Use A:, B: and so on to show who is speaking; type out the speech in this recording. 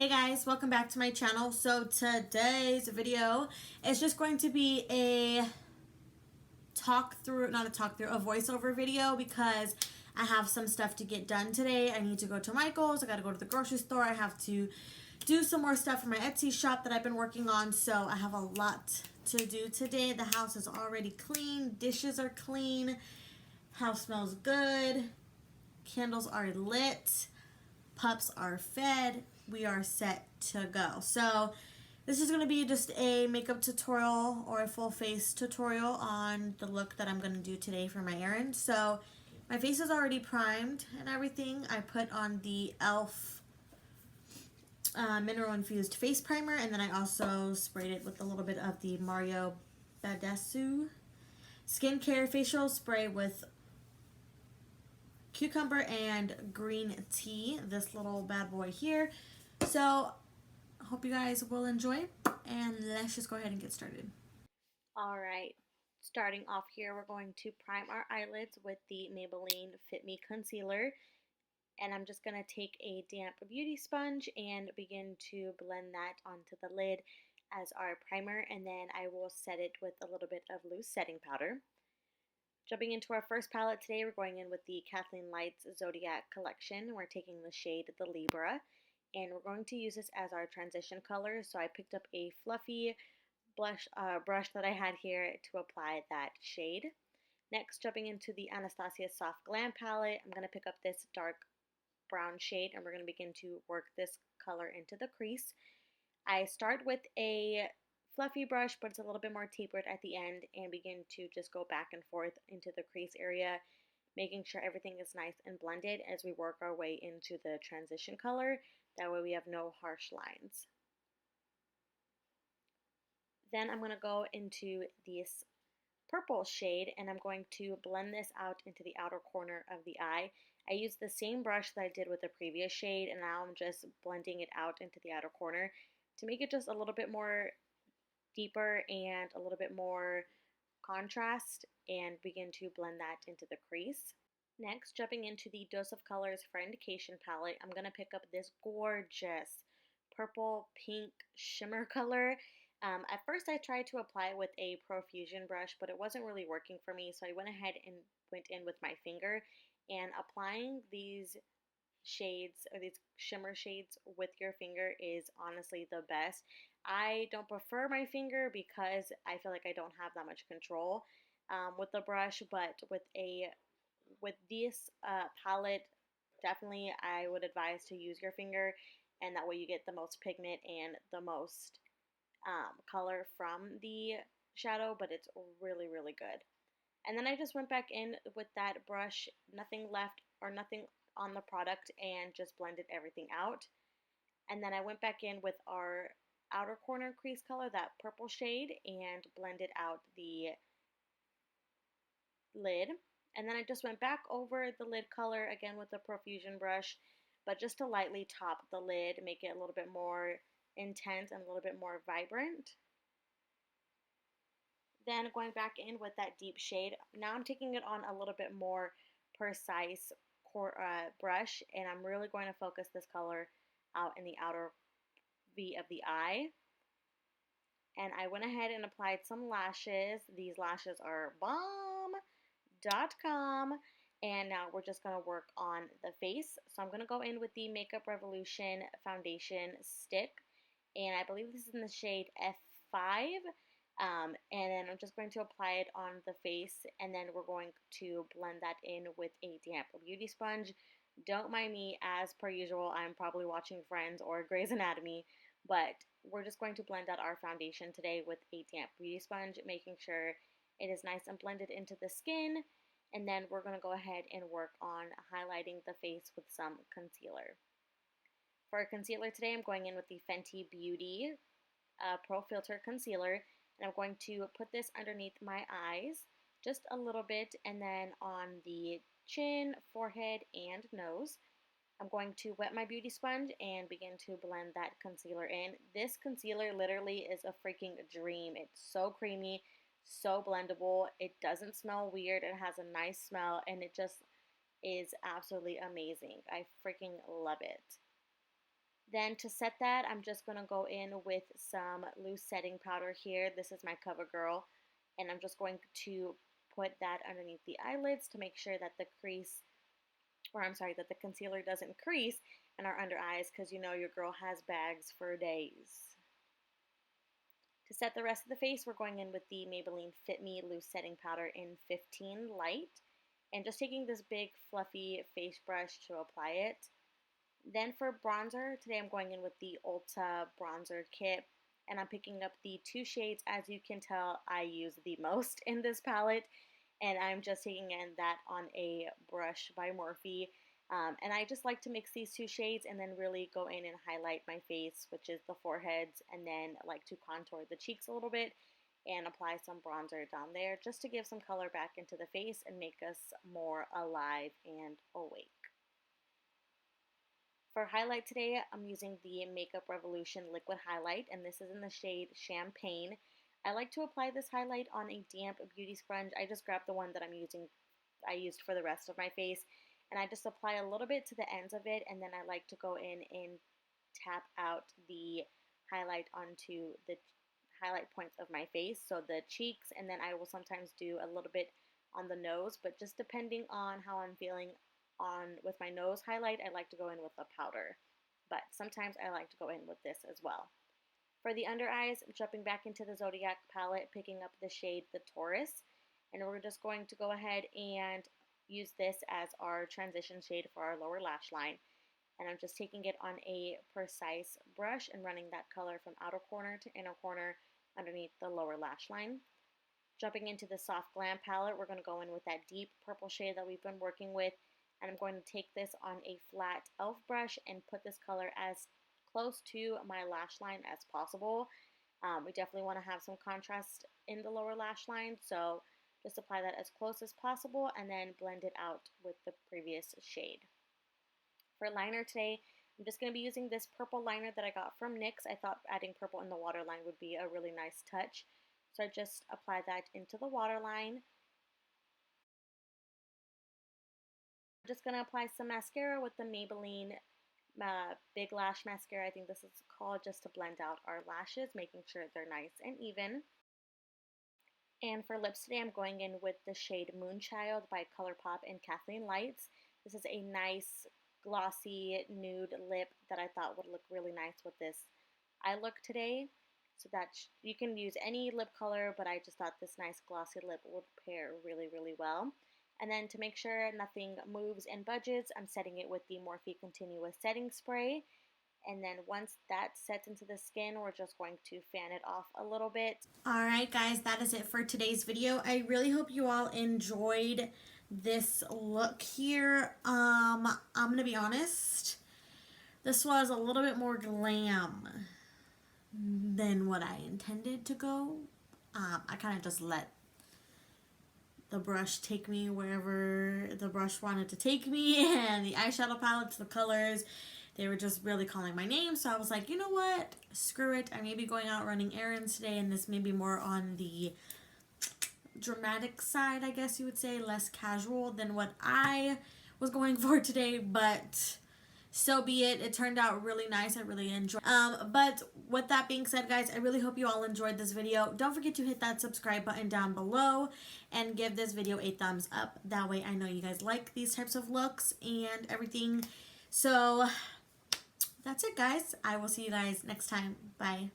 A: Hey guys, welcome back to my channel. So today's video is just going to be a not a talk through, a voiceover video because I have some stuff to get done today. I need to go to Michael's, I gotta go to the grocery store, I have to do some more stuff for my Etsy shop that I've been working on, so I have a lot to do today. The house is already clean, dishes are clean, house smells good, candles are lit, pups are fed, we are set to go. So this is going to be just a makeup tutorial or a full face tutorial on the look that I'm going to do today for my errand. So my face is already primed and everything. I put on the e.l.f. Mineral Infused Face Primer, and then I also sprayed it with a little bit of the Mario Badescu Skincare Facial Spray with cucumber and green tea, this little bad boy here. So I hope you guys will enjoy, and let's just go ahead and get started. Alright, starting off here, we're going to prime our eyelids with the Maybelline Fit Me Concealer, and I'm just going to take a damp beauty sponge and begin to blend that onto the lid as our primer, and then I will set it with a little bit of loose setting powder. Jumping into our first palette today, we're going in with the Kathleen Lights Zodiac Collection. We're taking the shade the Libra, and we're going to use this as our transition color. So I picked up a fluffy brush that I had here to apply that shade. Next, jumping into the Anastasia Soft Glam palette, I'm going to pick up this dark brown shade, and we're going to begin to work this color into the crease. I start with a fluffy brush, but it's a little bit more tapered at the end, and begin to just go back and forth into the crease area, making sure everything is nice and blended as we work our way into the transition color. That way we have no harsh lines. Then I'm going to go into this purple shade, and I'm going to blend this out into the outer corner of the eye. I used the same brush that I did with the previous shade, and now I'm just blending it out into the outer corner to make it just a little bit more deeper and a little bit more contrast, and begin to blend that into the crease. Next, jumping into the Dose of Colors Friendication palette, I'm going to pick up this gorgeous purple pink shimmer color. At first I tried to apply it with a Profusion brush, but it wasn't really working for me, so I went ahead and went in with my finger, and applying these shades or these shimmer shades with your finger is honestly the best. I don't prefer my finger because I feel like I don't have that much control with the brush, but with this palette, definitely I would advise to use your finger, and that way you get the most pigment and the most color from the shadow, but it's really, really good. And then I just went back in with that brush, nothing left or nothing on the product, and just blended everything out. And then I went back in with our outer corner crease color, that purple shade, and blended out the lid. And then I just went back over the lid color again with the Profusion brush, but just to lightly top the lid, make it a little bit more intense and a little bit more vibrant. Then going back in with that deep shade, now I'm taking it on a little bit more precise brush, and I'm really going to focus this color out in the outer V of the eye. And I went ahead and applied some lashes. These lashes are bomb.com. And now we're just going to work on the face. So I'm going to go in with the Makeup Revolution foundation stick, and I believe this is in the shade F5. And then I'm just going to apply it on the face, and then we're going to blend that in with a damp beauty sponge. Don't mind me, as per usual, I'm probably watching Friends or Grey's Anatomy, but we're just going to blend out our foundation today with a damp beauty sponge, making sure it is nice and blended into the skin. And then we're going to go ahead and work on highlighting the face with some concealer. For concealer today, I'm going in with the Fenty Beauty Pro Filter Concealer, and I'm going to put this underneath my eyes just a little bit, and then on the chin, forehead, and nose. I'm going to wet my beauty sponge and begin to blend that concealer in. This concealer literally is a freaking dream. It's so creamy, so blendable. It doesn't smell weird. It has a nice smell, and it just is absolutely amazing. I freaking love it. Then to set that, I'm just going to go in with some loose setting powder here. This is my CoverGirl, and I'm just going to put that underneath the eyelids to make sure that the crease, or I'm sorry, that the concealer doesn't crease in our under eyes, because you know your girl has bags for days. To set the rest of the face, we're going in with the Maybelline Fit Me Loose Setting Powder in 15 Light, and just taking this big fluffy face brush to apply it. Then for bronzer, today I'm going in with the Ulta Bronzer Kit, and I'm picking up the two shades. As you can tell, I use the most in this palette, and I'm just taking in that on a brush by Morphe. And I just like to mix these two shades and then really go in and highlight my face, which is the foreheads, and then like to contour the cheeks a little bit and apply some bronzer down there just to give some color back into the face and make us more alive and awake. For highlight today, I'm using the Makeup Revolution Liquid Highlight, and this is in the shade Champagne. I like to apply this highlight on a damp beauty sponge. I just grabbed the one that I used for the rest of my face, and I just apply a little bit to the ends of it, and then I like to go in and tap out the highlight onto the highlight points of my face, so the cheeks, and then I will sometimes do a little bit on the nose, but just depending on how I'm feeling with my nose highlight, I like to go in with a powder, but sometimes I like to go in with this as well. For the under eyes, I'm jumping back into the Zodiac palette, picking up the shade The Taurus, and we're just going to go ahead and use this as our transition shade for our lower lash line. And I'm just taking it on a precise brush and running that color from outer corner to inner corner underneath the lower lash line. Jumping into the Soft Glam palette, we're going to go in with that deep purple shade that we've been working with, and I'm going to take this on a flat e.l.f. brush and put this color as close to my lash line as possible. We definitely want to have some contrast in the lower lash line, so just apply that as close as possible and then blend it out with the previous shade. For liner today, I'm just going to be using this purple liner that I got from NYX. I thought adding purple in the waterline would be a really nice touch, so I just apply that into the waterline. I'm just going to apply some mascara with the Maybelline Big Lash Mascara, I think this is called, just to blend out our lashes, making sure they're nice and even. And for lips today, I'm going in with the shade Moonchild by ColourPop and Kathleen Lights. This is a nice glossy nude lip that I thought would look really nice with this eye look today. So that you can use any lip color, but I just thought this nice glossy lip would pair really, really well. And then to make sure nothing moves and budges, I'm setting it with the Morphe Continuous Setting Spray. And then once that sets into the skin, we're just going to fan it off a little bit.
B: Alright guys, that is it for today's video. I really hope you all enjoyed this look here. I'm gonna be honest, this was a little bit more glam than what I intended to go. I kind of just let the brush take me wherever the brush wanted to take me, and the eyeshadow palettes, the colors, they were just really calling my name. So I was like, you know what, screw it. I may be going out running errands today, and this may be more on the dramatic side, I guess you would say, less casual than what I was going for today, but so be it. It turned out really nice. I really enjoyed but with that being said, guys, I really hope you all enjoyed this video. Don't forget to hit that subscribe button down below and give this video a thumbs up. That way I know you guys like these types of looks and everything. So that's it, guys. I will see you guys next time. Bye.